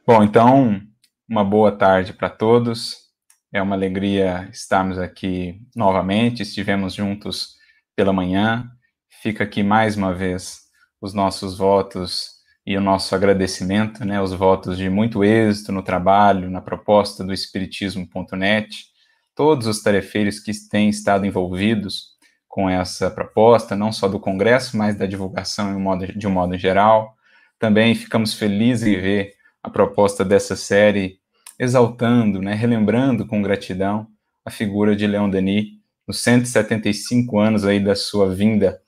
Bom, então, uma boa tarde para todos. É uma alegria estarmos aqui novamente. Estivemos juntos pela manhã. Fica aqui mais uma vez os nossos votos e o nosso agradecimento, né? Os votos de muito êxito no trabalho, na proposta do Espiritismo.net. Todos os tarefeiros que têm estado envolvidos com essa proposta, não só do Congresso, mas da divulgação de um modo geral. Também ficamos felizes em ver a proposta dessa série, exaltando, né, relembrando com gratidão a figura de Leon Denis, nos 175 anos aí da sua vinda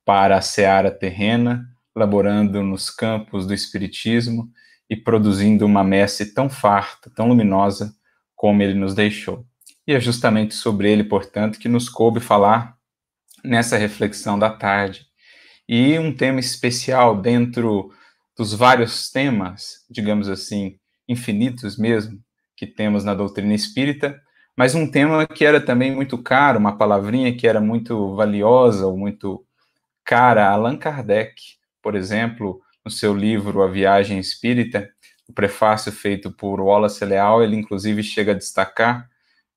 para a seara terrena, laborando nos campos do espiritismo e produzindo uma messe tão farta, tão luminosa, como ele nos deixou. E é justamente sobre ele, portanto, que nos coube falar nessa reflexão da tarde. E um tema especial dentro dos vários temas, digamos assim, infinitos mesmo, que temos na doutrina espírita, mas um tema que era também muito caro, uma palavrinha que era muito valiosa ou muito cara a Allan Kardec, por exemplo, no seu livro A Viagem Espírita, o prefácio feito por Wallace Leal, ele inclusive chega a destacar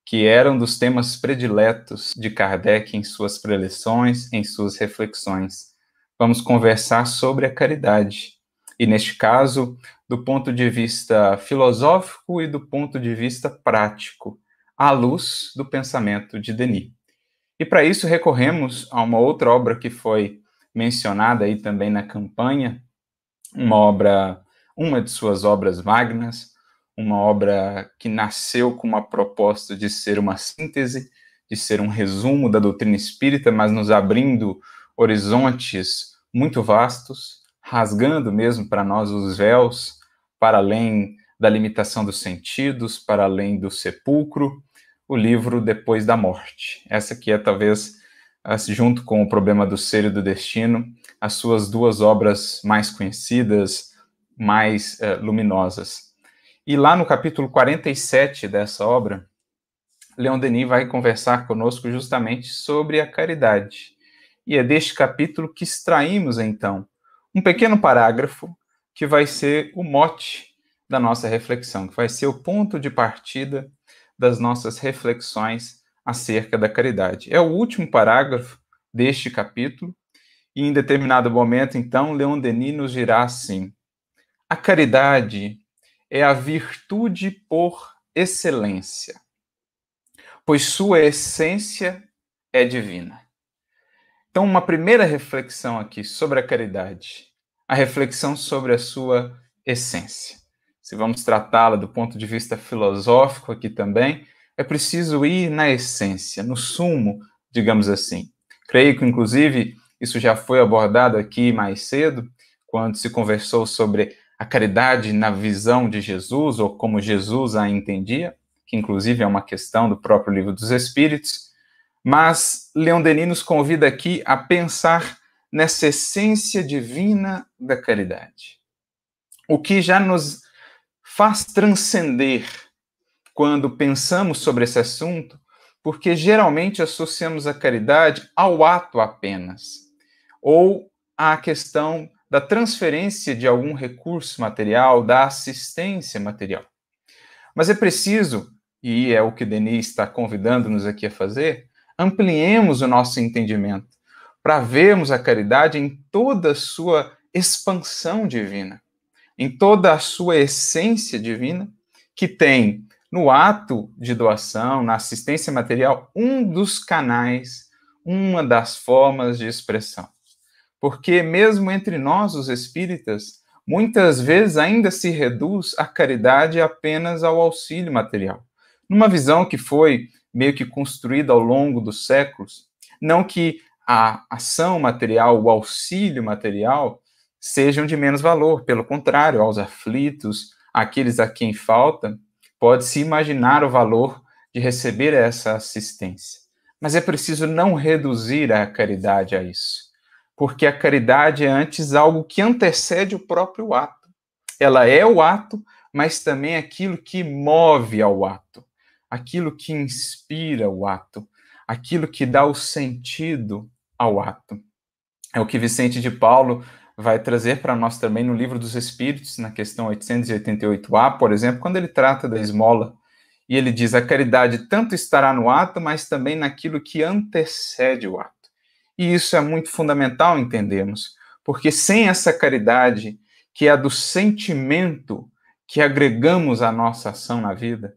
que era um dos temas prediletos de Kardec em suas preleções, em suas reflexões. Vamos conversar sobre a caridade, e neste caso, do ponto de vista filosófico e do ponto de vista prático, à luz do pensamento de Denis. E para isso recorremos a uma outra obra que foi mencionada aí também na campanha, uma de suas obras magnas, uma obra que nasceu com uma proposta de ser uma síntese, de ser um resumo da doutrina espírita, mas nos abrindo horizontes muito vastos, rasgando mesmo para nós os véus, para além da limitação dos sentidos, para além do sepulcro, o livro Depois da Morte. Essa aqui é talvez, junto com O Problema do Ser e do Destino, as suas duas obras mais conhecidas, mais luminosas. E lá no capítulo 47 dessa obra, Leon Denis vai conversar conosco justamente sobre a caridade. E é deste capítulo que extraímos, então, um pequeno parágrafo que vai ser o mote da nossa reflexão, que vai ser o ponto de partida das nossas reflexões acerca da caridade. É o último parágrafo deste capítulo, e em determinado momento, então, Leon Denis nos dirá assim: a caridade é a virtude por excelência, pois sua essência é divina. Então, uma primeira reflexão aqui sobre a caridade, a reflexão sobre a sua essência. Se vamos tratá-la do ponto de vista filosófico aqui também, é preciso ir na essência, no sumo, digamos assim. Creio que, inclusive, isso já foi abordado aqui mais cedo, quando se conversou sobre a caridade na visão de Jesus, ou como Jesus a entendia, que inclusive é uma questão do próprio Livro dos Espíritos. Mas Leon Denis nos convida aqui a pensar nessa essência divina da caridade. O que já nos faz transcender quando pensamos sobre esse assunto, porque geralmente associamos a caridade ao ato apenas, ou à questão da transferência de algum recurso material, da assistência material. Mas é preciso, e é o que Denis está convidando-nos aqui a fazer, ampliemos o nosso entendimento para vermos a caridade em toda a sua expansão divina, em toda a sua essência divina, que tem no ato de doação, na assistência material, um dos canais, uma das formas de expressão. Porque mesmo entre nós, os espíritas, muitas vezes ainda se reduz a caridade apenas ao auxílio material. Numa visão que foi meio que construída ao longo dos séculos, não que a ação material, o auxílio material, sejam de menos valor, pelo contrário, aos aflitos, àqueles a quem falta, pode-se imaginar o valor de receber essa assistência. Mas é preciso não reduzir a caridade a isso, porque a caridade é antes algo que antecede o próprio ato. Ela é o ato, mas também aquilo que move ao ato, aquilo que inspira o ato, aquilo que dá o sentido ao ato. É o que Vicente de Paulo vai trazer para nós também no Livro dos Espíritos, na questão 888A, por exemplo, quando ele trata da esmola, e ele diz: a caridade tanto estará no ato, mas também naquilo que antecede o ato. E isso é muito fundamental entendermos, porque sem essa caridade, que é a do sentimento que agregamos à nossa ação na vida,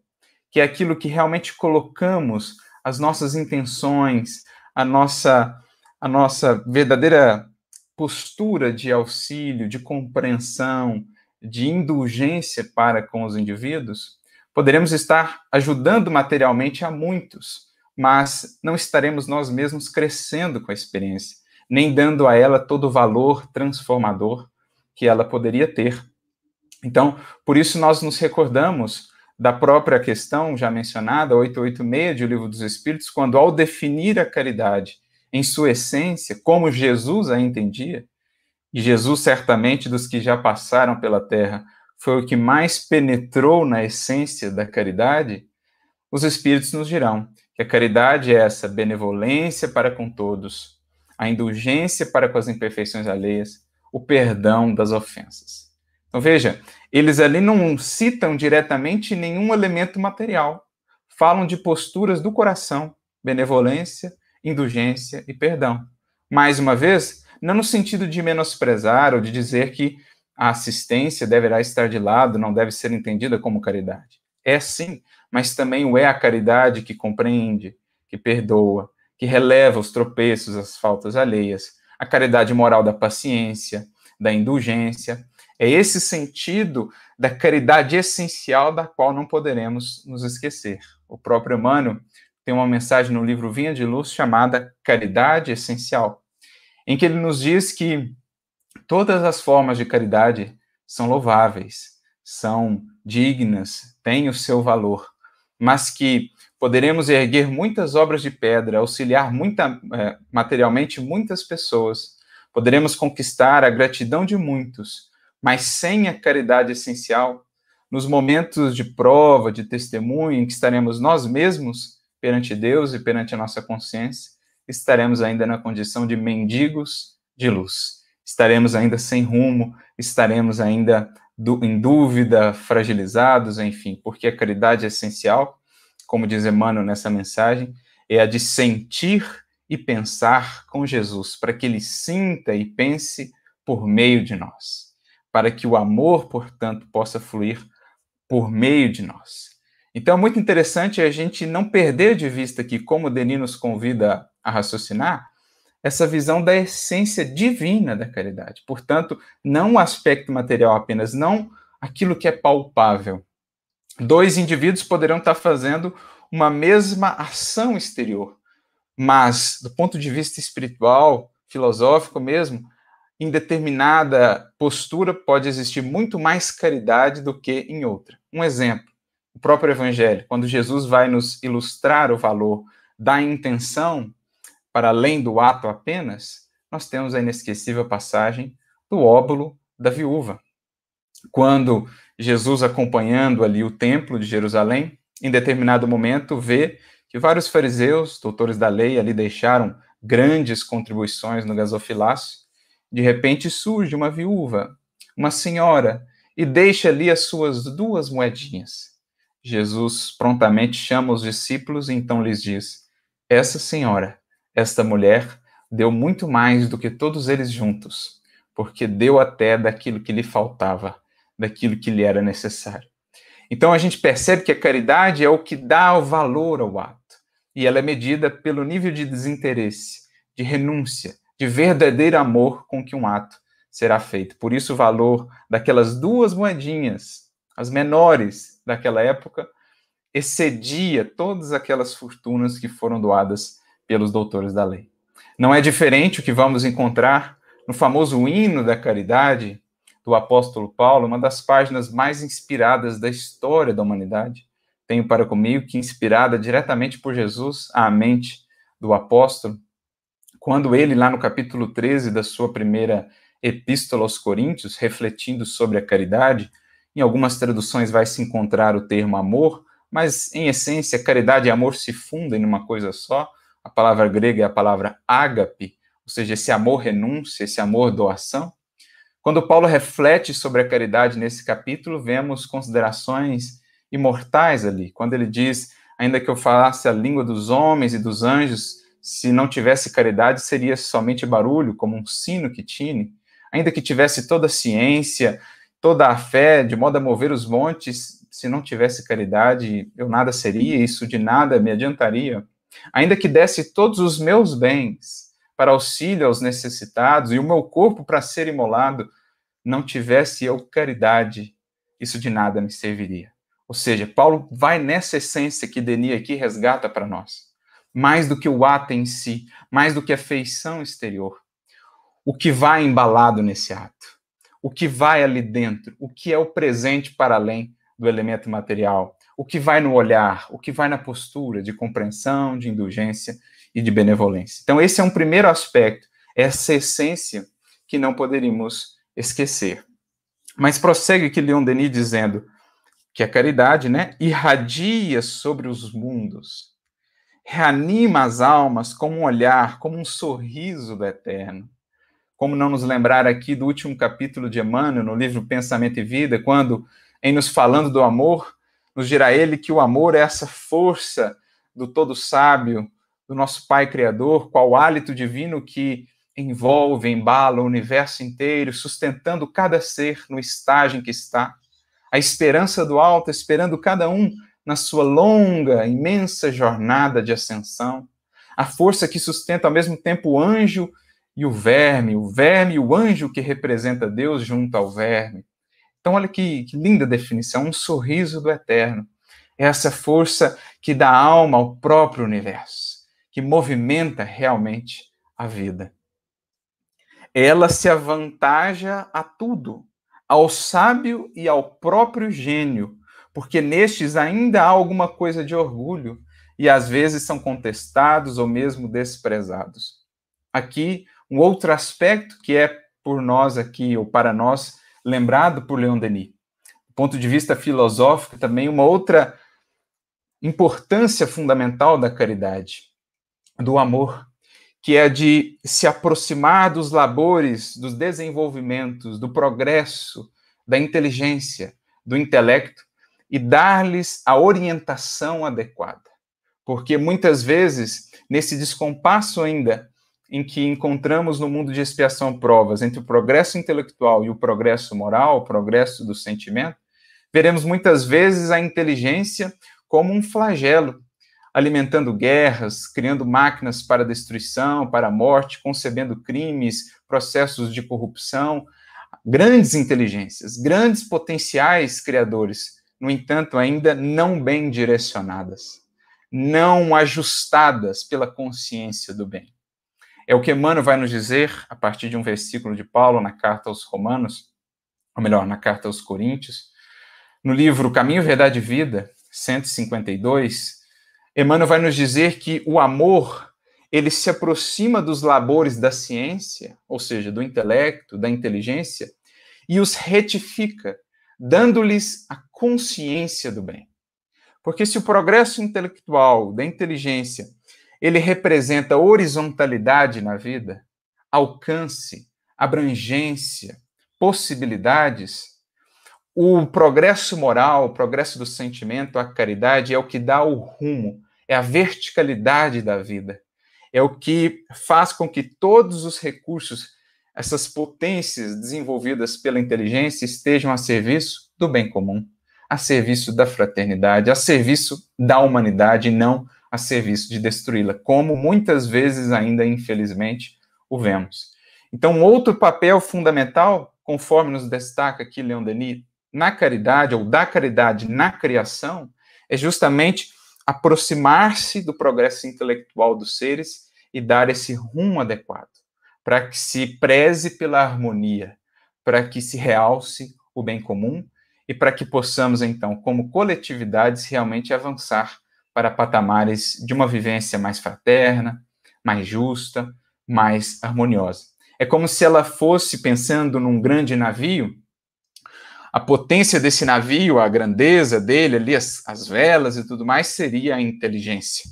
que é aquilo que realmente colocamos as nossas intenções, a nossa verdadeira postura de auxílio, de compreensão, de indulgência para com os indivíduos, poderemos estar ajudando materialmente a muitos, mas não estaremos nós mesmos crescendo com a experiência, nem dando a ela todo o valor transformador que ela poderia ter. Então, por isso nós nos recordamos da própria questão já mencionada, 886 de O Livro dos Espíritos, quando ao definir a caridade em sua essência, como Jesus a entendia, e Jesus certamente dos que já passaram pela Terra foi o que mais penetrou na essência da caridade, os Espíritos nos dirão que a caridade é essa benevolência para com todos, a indulgência para com as imperfeições alheias, o perdão das ofensas. Então veja, eles ali não citam diretamente nenhum elemento material, falam de posturas do coração, benevolência, indulgência e perdão. Mais uma vez, não no sentido de menosprezar ou de dizer que a assistência deverá estar de lado, não deve ser entendida como caridade. É sim, mas também o é a caridade que compreende, que perdoa, que releva os tropeços, as faltas alheias, a caridade moral da paciência, da indulgência. É esse sentido da caridade essencial da qual não poderemos nos esquecer. O próprio Emmanuel tem uma mensagem no livro Vinha de Luz chamada Caridade Essencial, em que ele nos diz que todas as formas de caridade são louváveis, são dignas, têm o seu valor, mas que poderemos erguer muitas obras de pedra, auxiliar materialmente muitas pessoas, poderemos conquistar a gratidão de muitos, mas sem a caridade essencial, nos momentos de prova, de testemunho, em que estaremos nós mesmos perante Deus e perante a nossa consciência, estaremos ainda na condição de mendigos de luz. Estaremos ainda sem rumo, estaremos ainda em dúvida, fragilizados, enfim, porque a caridade essencial, como diz Emmanuel nessa mensagem, é a de sentir e pensar com Jesus, para que ele sinta e pense por meio de nós, para que o amor, portanto, possa fluir por meio de nós. Então, é muito interessante a gente não perder de vista que, como o Denis nos convida a raciocinar, essa visão da essência divina da caridade. Portanto, não o aspecto material apenas, não aquilo que é palpável. Dois indivíduos poderão estar fazendo uma mesma ação exterior, mas, do ponto de vista espiritual, filosófico mesmo, em determinada postura pode existir muito mais caridade do que em outra. Um exemplo, o próprio Evangelho, quando Jesus vai nos ilustrar o valor da intenção para além do ato apenas, nós temos a inesquecível passagem do óbolo da viúva. Quando Jesus, acompanhando ali o templo de Jerusalém, em determinado momento vê que vários fariseus, doutores da lei, ali deixaram grandes contribuições no gasofilácio. De repente surge uma viúva, uma senhora, e deixa ali as suas 2 moedinhas. Jesus prontamente chama os discípulos e então lhes diz: essa senhora, esta mulher, deu muito mais do que todos eles juntos, porque deu até daquilo que lhe faltava, daquilo que lhe era necessário. Então a gente percebe que a caridade é o que dá o valor ao ato, e ela é medida pelo nível de desinteresse, de renúncia, de verdadeiro amor com que um ato será feito. Por isso o valor daquelas 2 moedinhas, as menores daquela época, excedia todas aquelas fortunas que foram doadas pelos doutores da lei. Não é diferente o que vamos encontrar no famoso hino da caridade do apóstolo Paulo, uma das páginas mais inspiradas da história da humanidade. Tenho para comigo que, inspirada diretamente por Jesus à mente do apóstolo, quando ele, lá no capítulo 13 da sua primeira epístola aos Coríntios, refletindo sobre a caridade, em algumas traduções vai se encontrar o termo amor, mas, em essência, caridade e amor se fundem numa coisa só. A palavra grega é a palavra ágape, ou seja, esse amor renúncia, esse amor doação. Quando Paulo reflete sobre a caridade nesse capítulo, vemos considerações imortais ali. Quando ele diz, ainda que eu falasse a língua dos homens e dos anjos, se não tivesse caridade, seria somente barulho, como um sino que tine. Ainda que tivesse toda a ciência, toda a fé, de modo a mover os montes, se não tivesse caridade, eu nada seria, isso de nada me adiantaria. Ainda que desse todos os meus bens para auxílio aos necessitados e o meu corpo para ser imolado, não tivesse eu caridade, isso de nada me serviria. Ou seja, Paulo vai nessa essência que Denis aqui resgata para nós. Mais do que o ato em si, mais do que a feição exterior. O que vai embalado nesse ato, o que vai ali dentro, o que é o presente para além do elemento material, o que vai no olhar, o que vai na postura de compreensão, de indulgência e de benevolência. Então, esse é um primeiro aspecto, essa essência que não poderíamos esquecer. Mas prossegue aqui Leon Denis dizendo que a caridade, irradia sobre os mundos, reanima as almas como um olhar, como um sorriso do eterno. Como não nos lembrar aqui do último capítulo de Emmanuel, no livro Pensamento e Vida, quando, em nos falando do amor, nos dirá ele que o amor é essa força do todo sábio, do nosso Pai Criador, qual hálito divino que envolve, embala o universo inteiro, sustentando cada ser no estágio em que está. A esperança do alto, esperando cada um na sua longa, imensa jornada de ascensão. A força que sustenta ao mesmo tempo o anjo e o verme e o anjo que representa Deus junto ao verme. Então, olha que linda definição, um sorriso do eterno. É essa força que dá alma ao próprio universo, que movimenta realmente a vida. Ela se avantaja a tudo, ao sábio e ao próprio gênio, porque nestes ainda há alguma coisa de orgulho e às vezes são contestados ou mesmo desprezados. Aqui, um outro aspecto que é por nós aqui, ou para nós, lembrado por Leon Denis. Do ponto de vista filosófico, também uma outra importância fundamental da caridade, do amor, que é a de se aproximar dos labores, dos desenvolvimentos, do progresso, da inteligência, do intelecto, e dar-lhes a orientação adequada. Porque muitas vezes, nesse descompasso ainda, em que encontramos no mundo de expiação provas entre o progresso intelectual e o progresso moral, o progresso do sentimento, veremos muitas vezes a inteligência como um flagelo, alimentando guerras, criando máquinas para a destruição, para a morte, concebendo crimes, processos de corrupção, grandes inteligências, grandes potenciais criadores, no entanto, ainda não bem direcionadas, não ajustadas pela consciência do bem. É o que Emmanuel vai nos dizer, a partir de um versículo de Paulo na carta aos Romanos, ou melhor, na carta aos Coríntios, no livro Caminho, Verdade e Vida, 152, Emmanuel vai nos dizer que o amor, ele se aproxima dos labores da ciência, ou seja, do intelecto, da inteligência, e os retifica, dando-lhes a consciência do bem. Porque se o progresso intelectual, da inteligência, ele representa horizontalidade na vida, alcance, abrangência, possibilidades, o progresso moral, o progresso do sentimento, a caridade é o que dá o rumo, é a verticalidade da vida, é o que faz com que todos os recursos, essas potências desenvolvidas pela inteligência estejam a serviço do bem comum, a serviço da fraternidade, a serviço da humanidade e não a serviço de destruí-la, como muitas vezes ainda, infelizmente, o vemos. Então, um outro papel fundamental, conforme nos destaca aqui Leon Denis, na caridade, ou da caridade na criação, é justamente aproximar-se do progresso intelectual dos seres e dar esse rumo adequado, para que se preze pela harmonia, para que se realce o bem comum e para que possamos, então, como coletividades, realmente avançar para patamares de uma vivência mais fraterna, mais justa, mais harmoniosa. É como se ela fosse, pensando num grande navio, a potência desse navio, a grandeza dele, ali as velas e tudo mais, seria a inteligência.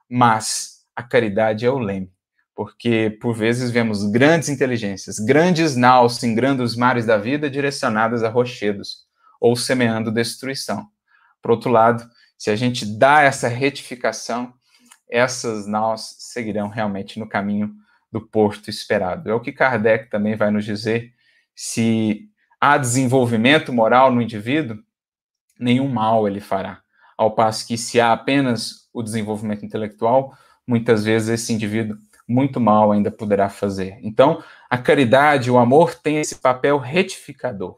Mas a caridade é o leme, porque por vezes vemos grandes inteligências, grandes naus singrando os mares da vida direcionadas a rochedos, ou semeando destruição. Por outro lado, se a gente dá essa retificação, essas naus seguirão realmente no caminho do porto esperado. É o que Kardec também vai nos dizer: se há desenvolvimento moral no indivíduo, nenhum mal ele fará. Ao passo que, se há apenas o desenvolvimento intelectual, muitas vezes esse indivíduo muito mal ainda poderá fazer. Então, a caridade, o amor, tem esse papel retificador,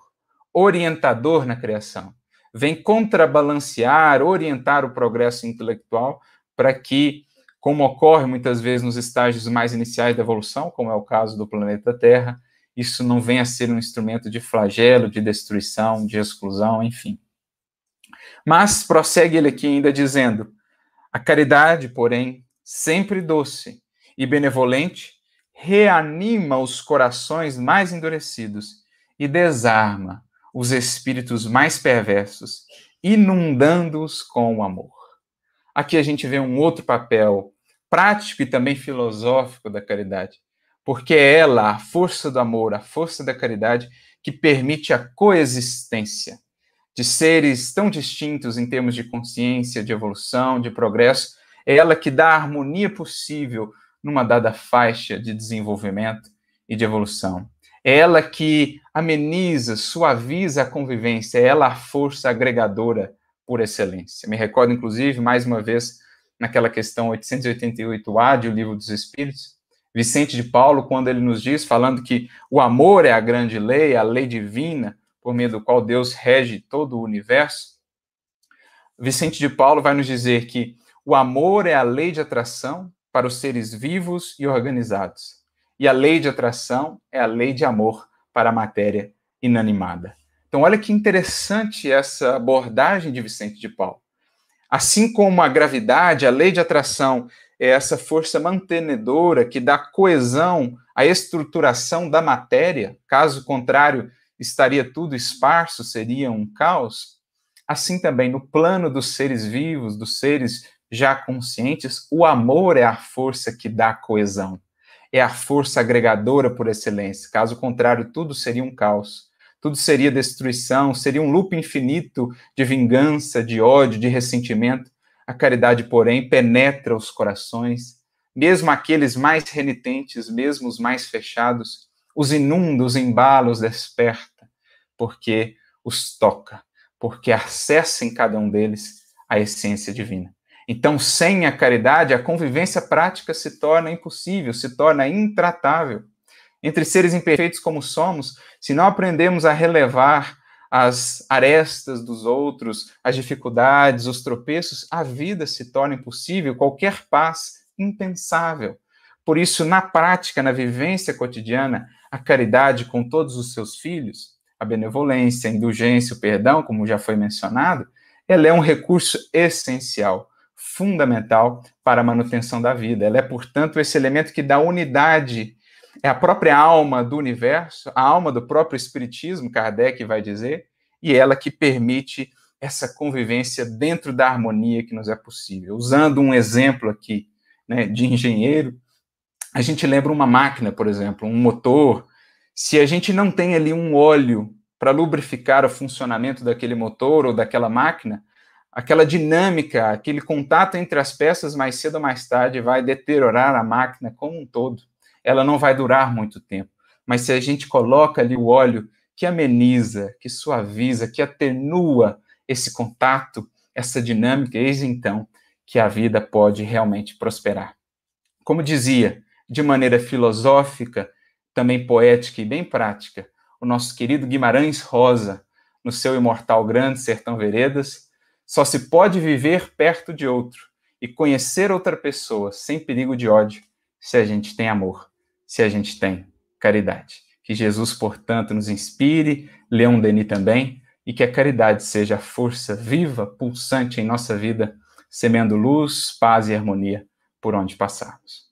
orientador na criação. Vem contrabalancear, orientar o progresso intelectual para que, como ocorre muitas vezes nos estágios mais iniciais da evolução, como é o caso do planeta Terra, isso não venha a ser um instrumento de flagelo, de destruição, de exclusão, enfim. Mas prossegue ele aqui ainda dizendo: a caridade, porém, sempre doce e benevolente, reanima os corações mais endurecidos e desarma os espíritos mais perversos, inundando-os com o amor. Aqui a gente vê um outro papel prático e também filosófico da caridade, porque é ela, a força do amor, a força da caridade, que permite a coexistência de seres tão distintos em termos de consciência, de evolução, de progresso. É ela que dá a harmonia possível numa dada faixa de desenvolvimento e de evolução. É ela que ameniza, suaviza a convivência, é ela a força agregadora por excelência. Me recordo, inclusive, mais uma vez, naquela questão 888A de O Livro dos Espíritos, Vicente de Paulo, quando ele nos diz, falando que o amor é a grande lei, a lei divina, por meio do qual Deus rege todo o universo, Vicente de Paulo vai nos dizer que o amor é a lei de atração para os seres vivos e organizados, e a lei de atração é a lei de amor para a matéria inanimada. Então, olha que interessante essa abordagem de Vicente de Paulo. Assim como a gravidade, a lei de atração é essa força mantenedora que dá coesão à estruturação da matéria, caso contrário, estaria tudo esparso, seria um caos. Assim também, no plano dos seres vivos, dos seres já conscientes, o amor é a força que dá coesão, é a força agregadora por excelência. Caso contrário, tudo seria um caos, tudo seria destruição, seria um loop infinito de vingança, de ódio, de ressentimento. A caridade, porém, penetra os corações, mesmo aqueles mais renitentes, mesmo os mais fechados, os inunda, os embala, os desperta, porque os toca, porque acessa em cada um deles a essência divina. Então, sem a caridade, a convivência prática se torna impossível, se torna intratável. Entre seres imperfeitos como somos, se não aprendemos a relevar as arestas dos outros, as dificuldades, os tropeços, a vida se torna impossível, qualquer paz impensável. Por isso, na prática, na vivência cotidiana, a caridade com todos os seus filhos, a benevolência, a indulgência, o perdão, como já foi mencionado, ela é um recurso essencial, fundamental para a manutenção da vida. Ela é, portanto, esse elemento que dá unidade, é a própria alma do universo, a alma do próprio espiritismo, Kardec vai dizer, e ela que permite essa convivência dentro da harmonia que nos é possível. Usando um exemplo aqui, né, de engenheiro, a gente lembra uma máquina, por exemplo, um motor. Se a gente não tem ali um óleo para lubrificar o funcionamento daquele motor ou daquela máquina, aquela dinâmica, aquele contato entre as peças, mais cedo ou mais tarde, vai deteriorar a máquina como um todo. Ela não vai durar muito tempo. Mas se a gente coloca ali o óleo que ameniza, que suaviza, que atenua esse contato, essa dinâmica, eis então que a vida pode realmente prosperar. Como dizia, de maneira filosófica, também poética e bem prática, o nosso querido Guimarães Rosa, no seu imortal Grande Sertão Veredas, só se pode viver perto de outro e conhecer outra pessoa sem perigo de ódio se a gente tem amor, se a gente tem caridade. Que Jesus, portanto, nos inspire, Leon Denis também, e que a caridade seja a força viva, pulsante em nossa vida, semeando luz, paz e harmonia por onde passarmos.